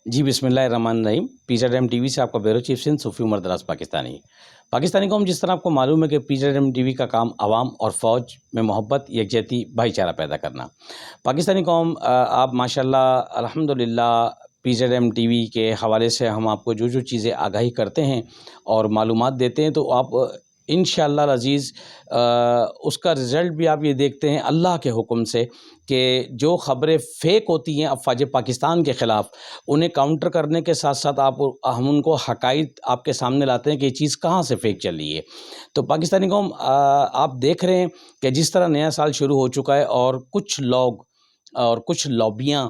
جی بسم اللہ الرحمن الرحیم۔ P Z M T V سے آپ کا بیورو چیف سندھ صوفی عمر دراز پاکستانی قوم، جس طرح آپ کو معلوم ہے کہ P Z M T V کا کام عوام اور فوج میں محبت، یکجہتی، بھائی چارہ پیدا کرنا۔ پاکستانی قوم، آپ ماشاءاللہ الحمدللہ P Z M T V کے حوالے سے ہم آپ کو جو جو چیزیں آگاہی کرتے ہیں اور معلومات دیتے ہیں، تو آپ انشاءاللہ العزیز اس کا رزلٹ بھی آپ یہ دیکھتے ہیں اللہ کے حکم سے کہ جو خبریں فیک ہوتی ہیں افواج پاکستان کے خلاف، انہیں کاؤنٹر کرنے کے ساتھ ساتھ ہم ان کو حقائق آپ کے سامنے لاتے ہیں کہ یہ چیز کہاں سے فیک چل رہی ہے۔ تو پاکستانی قوم، آپ دیکھ رہے ہیں کہ جس طرح نیا سال شروع ہو چکا ہے اور کچھ لوگ اور کچھ لابیاں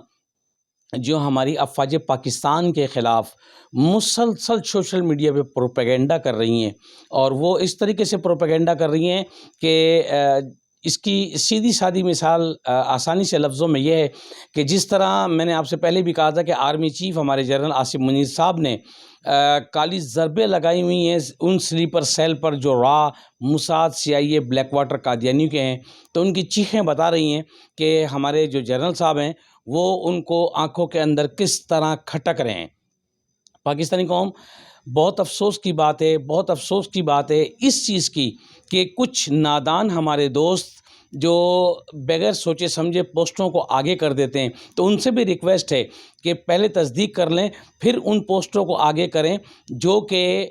جو ہماری افواج پاکستان کے خلاف مسلسل سوشل میڈیا پہ پروپیگنڈا کر رہی ہیں، اور وہ اس طریقے سے پروپیگنڈا کر رہی ہیں کہ اس کی سیدھی سادی مثال آسانی سے لفظوں میں یہ ہے کہ جس طرح میں نے آپ سے پہلے بھی کہا تھا کہ آرمی چیف ہمارے جنرل آصف منیر صاحب نے کالی ضربیں لگائی ہوئی ہیں ان سلیپر سیل پر جو را موساد CIA بلیک واٹر قادیانیوں کے ہیں، تو ان کی چیخیں بتا رہی ہیں کہ ہمارے جو جنرل صاحب ہیں وہ ان کو آنکھوں کے اندر کس طرح کھٹک رہے ہیں۔ پاکستانی قوم، بہت افسوس کی بات ہے، بہت افسوس کی بات ہے اس چیز کی کہ کچھ نادان ہمارے دوست جو بغیر سوچے سمجھے پوسٹوں کو آگے کر دیتے ہیں، تو ان سے بھی ریکویسٹ ہے کہ پہلے تصدیق کر لیں، پھر ان پوسٹوں کو آگے کریں جو کہ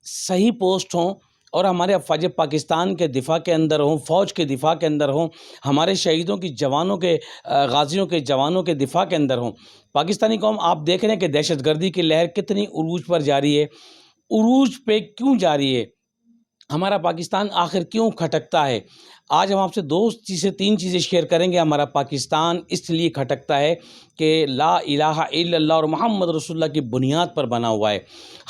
صحیح پوسٹ ہوں اور ہمارے افواج پاکستان کے دفاع کے اندر ہوں، فوج کے دفاع کے اندر ہوں، ہمارے شہیدوں کی جوانوں کے غازیوں کے جوانوں کے دفاع کے اندر ہوں۔ پاکستانی قوم، آپ دیکھ رہے ہیں کہ دہشت گردی کی لہر کتنی عروج پر جاری ہے۔ عروج پہ کیوں جاری ہے؟ ہمارا پاکستان آخر کیوں کھٹکتا ہے؟ آج ہم آپ سے تین چیزیں شیئر کریں گے۔ ہمارا پاکستان اس لیے کھٹکتا ہے کہ لا الہ الا اللہ اور محمد رسول اللہ کی بنیاد پر بنا ہوا ہے۔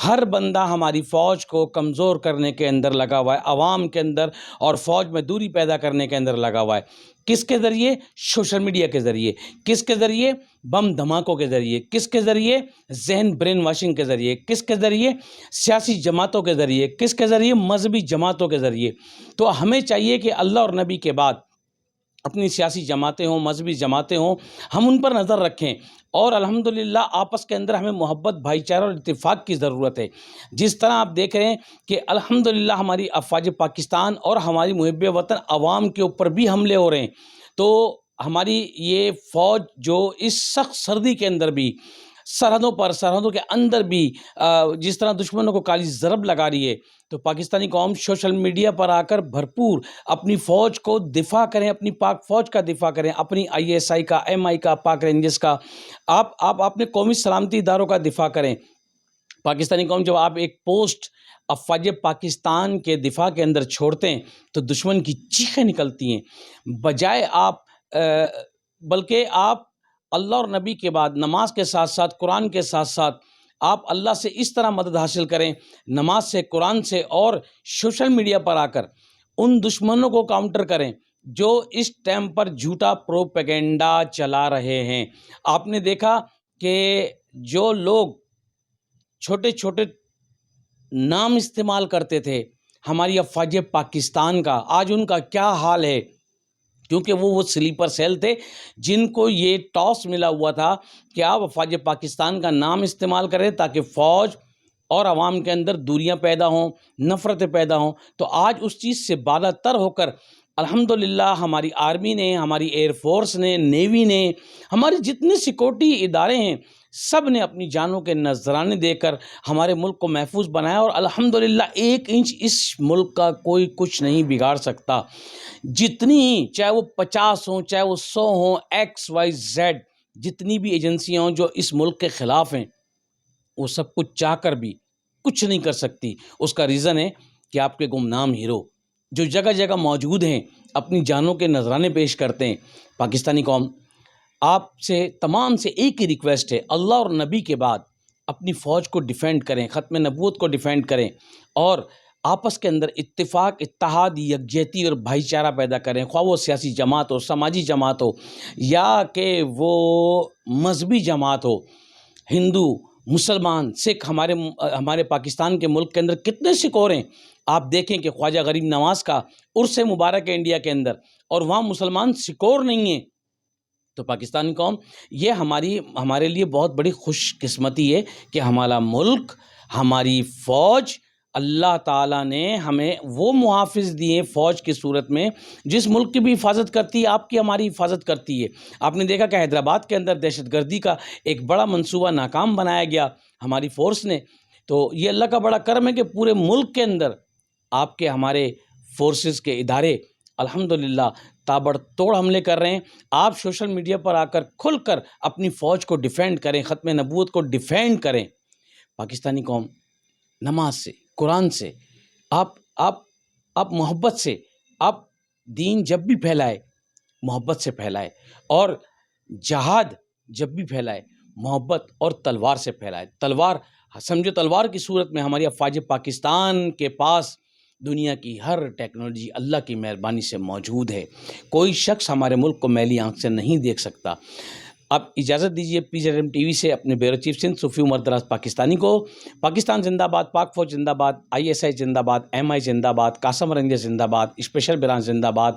ہر بندہ ہماری فوج کو کمزور کرنے کے اندر لگا ہوا ہے، عوام کے اندر اور فوج میں دوری پیدا کرنے کے اندر لگا ہوا ہے۔ کس کے ذریعے؟ سوشل میڈیا کے ذریعے۔ کس کے ذریعے؟ بم دھماکوں کے ذریعے۔ کس کے ذریعے؟ ذہن برین واشنگ کے ذریعے۔ کس کے ذریعے؟ سیاسی جماعتوں کے ذریعے۔ کس کے ذریعے؟ مذہبی جماعتوں کے ذریعے۔ تو ہمیں چاہیے کہ اللہ اور نبی کے بعد اپنی سیاسی جماعتیں ہوں، مذہبی جماعتیں ہوں، ہم ان پر نظر رکھیں، اور الحمدللہ آپس کے اندر ہمیں محبت، بھائی چارہ اور اتفاق کی ضرورت ہے۔ جس طرح آپ دیکھ رہے ہیں کہ الحمدللہ ہماری افواج پاکستان اور ہماری محب وطن عوام کے اوپر بھی حملے ہو رہے ہیں، تو ہماری یہ فوج جو اس سخت سردی کے اندر بھی سرحدوں کے اندر بھی جس طرح دشمنوں کو کالی ضرب لگا رہی ہے، تو پاکستانی قوم سوشل میڈیا پر آ کر بھرپور اپنی فوج کو دفاع کریں، اپنی پاک فوج کا دفاع کریں، اپنی ISI کا، MI کا، پاک رینجرز کا، آپ اپنے قومی سلامتی اداروں کا دفاع کریں۔ پاکستانی قوم، جب آپ ایک پوسٹ افواج پاکستان کے دفاع کے اندر چھوڑتے ہیں تو دشمن کی چیخیں نکلتی ہیں، بجائے بلکہ آپ اللہ اور نبی کے بعد نماز کے ساتھ ساتھ، قرآن کے ساتھ ساتھ آپ اللہ سے اس طرح مدد حاصل کریں، نماز سے، قرآن سے، اور سوشل میڈیا پر آ کر ان دشمنوں کو کاؤنٹر کریں جو اس ٹائم پر جھوٹا پروپیگنڈا چلا رہے ہیں۔ آپ نے دیکھا کہ جو لوگ چھوٹے چھوٹے نام استعمال کرتے تھے ہماری افواج پاکستان کا، آج ان کا کیا حال ہے؟ کیونکہ وہ سلیپر سیل تھے جن کو یہ ٹاس ملا ہوا تھا کہ آپ افواج پاکستان کا نام استعمال کریں تاکہ فوج اور عوام کے اندر دوریاں پیدا ہوں، نفرتیں پیدا ہوں۔ تو آج اس چیز سے بالا تر ہو کر الحمدللہ ہماری آرمی نے، ہماری ایئر فورس نے، نیوی نے، ہمارے جتنے سیکورٹی ادارے ہیں، سب نے اپنی جانوں کے نذرانے دے کر ہمارے ملک کو محفوظ بنایا، اور الحمدللہ 1 انچ اس ملک کا کوئی کچھ نہیں بگاڑ سکتا۔ جتنی ہی، چاہے وہ 50 ہوں، چاہے وہ 100 ہوں، XYZ، جتنی بھی ایجنسیاں ہوں جو اس ملک کے خلاف ہیں، وہ سب کچھ چاہ کر بھی کچھ نہیں کر سکتی۔ اس کا ریزن ہے کہ آپ کے گمنام ہیرو جو جگہ جگہ موجود ہیں، اپنی جانوں کے نذرانے پیش کرتے ہیں۔ پاکستانی قوم، آپ سے تمام سے ایک ہی ریکویسٹ ہے، اللہ اور نبی کے بعد اپنی فوج کو ڈیفینڈ کریں، ختم نبوت کو ڈیفینڈ کریں، اور آپس کے اندر اتفاق، اتحاد، یکجہتی اور بھائی چارہ پیدا کریں، خواہ وہ سیاسی جماعت ہو، سماجی جماعت ہو، یا کہ وہ مذہبی جماعت ہو۔ ہندو، مسلمان، سکھ، ہمارے پاکستان کے ملک کے اندر کتنے سکھ ہو رہے ہیں۔ آپ دیکھیں کہ خواجہ غریب نواز کا عرس مبارک ہے انڈیا کے اندر، اور وہاں مسلمان سکور نہیں ہیں، تو پاکستانی قوم یہ ہمارے لیے بہت بڑی خوش قسمتی ہے کہ ہمارا ملک، ہماری فوج، اللہ تعالیٰ نے ہمیں وہ محافظ دیے فوج کی صورت میں جس ملک کی بھی حفاظت کرتی ہے، آپ کی ہماری حفاظت کرتی ہے۔ آپ نے دیکھا کہ حیدرآباد کے اندر دہشت گردی کا ایک بڑا منصوبہ ناکام بنایا گیا ہماری فورس نے۔ تو یہ اللہ کا بڑا کرم ہے کہ پورے ملک کے اندر آپ کے ہمارے فورسز کے ادارے الحمدللہ تابڑ توڑ حملے کر رہے ہیں۔ آپ سوشل میڈیا پر آ کر کھل کر اپنی فوج کو ڈیفینڈ کریں، ختم نبوت کو ڈیفینڈ کریں۔ پاکستانی قوم نماز سے، قرآن سے، آپ محبت سے، آپ دین جب بھی پھیلائے محبت سے پھیلائے، اور جہاد جب بھی پھیلائے محبت اور تلوار سے پھیلائے۔ تلوار سمجھو، تلوار کی صورت میں ہماری افواج پاکستان کے پاس دنیا کی ہر ٹیکنالوجی اللہ کی مہربانی سے موجود ہے۔ کوئی شخص ہمارے ملک کو میلی آنکھ سے نہیں دیکھ سکتا۔ اب اجازت دیجیے PZM TV سے اپنے بیورو چیف سندھ صوفی عمر دراز پاکستانی کو پاکستان زندہ باد، پاک فوج زندہ باد، ISI زندہ باد، MI زندہ باد، قاسم رنجر زندہ باد، اسپیشل برانچ زندہ باد،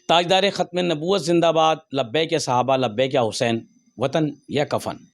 تاجدار ختم نبوت زندہ باد، لبیک یا صحابہ، لبیک یا حسین، وطن یا کفن۔